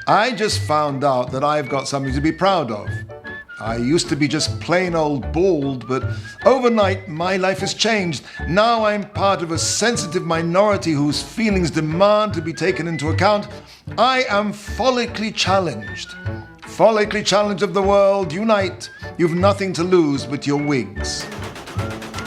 I just found out that I've got something to be proud of. I used to be just plain old bald, but overnight my life has changed. Now I'm part of a sensitive minority whose feelings demand to be taken into account. I am follically challenged. Follically challenged of the world, unite. You've nothing to lose but your wigs.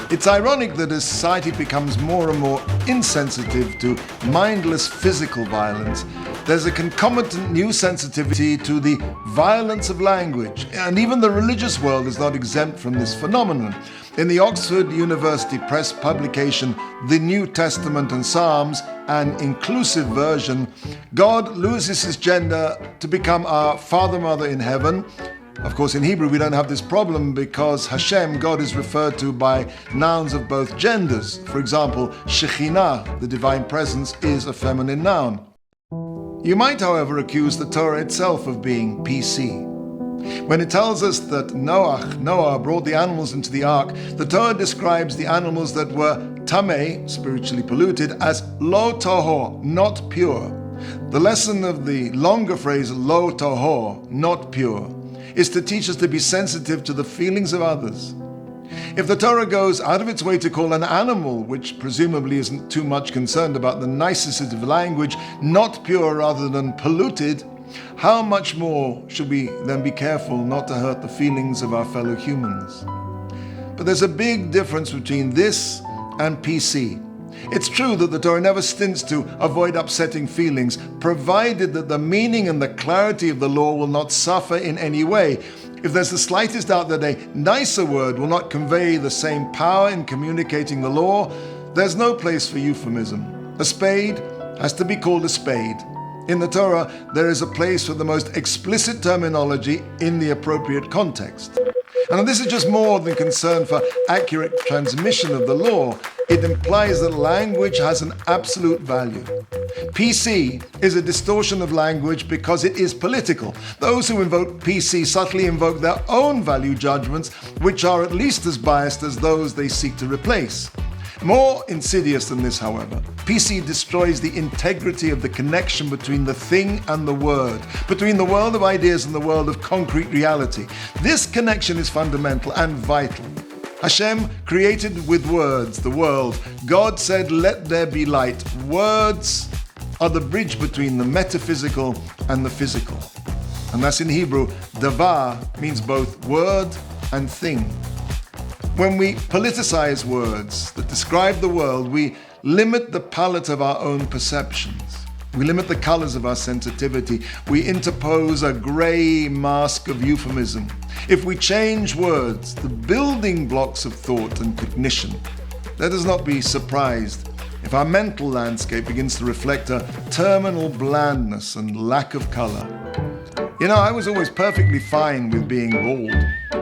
It's ironic that as society becomes more and more insensitive to mindless physical violence, there's a concomitant new sensitivity to the violence of language, and even the religious world is not exempt from this phenomenon. In the Oxford University Press publication, The New Testament and Psalms, an inclusive version, God loses his gender to become our Father, Mother in heaven. Of course, in Hebrew, we don't have this problem because Hashem, God, is referred to by nouns of both genders. For example, Shekhinah, the divine presence, is a feminine noun. You might, however, accuse the Torah itself of being PC. When it tells us that Noah brought the animals into the ark, the Torah describes the animals that were tameh, spiritually polluted, as lo tahor, not pure. The lesson of the longer phrase lo tahor, not pure, is to teach us to be sensitive to the feelings of others. If the Torah goes out of its way to call an animal, which presumably isn't too much concerned about the nicety of language, not pure rather than polluted, how much more should we then be careful not to hurt the feelings of our fellow humans? But there's a big difference between this and PC. It's true that the Torah never stints to avoid upsetting feelings, provided that the meaning and the clarity of the law will not suffer in any way. If there's the slightest doubt that a nicer word will not convey the same power in communicating the law, there's no place for euphemism. A spade has to be called a spade. In the Torah, there is a place for the most explicit terminology in the appropriate context. And this is just more than concern for accurate transmission of the law. It implies that language has an absolute value. PC is a distortion of language because it is political. Those who invoke PC subtly invoke their own value judgments, which are at least as biased as those they seek to replace. More insidious than this, however, PC destroys the integrity of the connection between the thing and the word, between the world of ideas and the world of concrete reality. This connection is fundamental and vital. Hashem created with words the world. God said, "Let there be light." Words are the bridge between the metaphysical and the physical. And that's in Hebrew. Davar means both word and thing. When we politicize words that describe the world, we limit the palette of our own perceptions. We limit the colors of our sensitivity. We interpose a gray mask of euphemism. If we change words, the building blocks of thought and cognition, let us not be surprised if our mental landscape begins to reflect a terminal blandness and lack of color. I was always perfectly fine with being bald.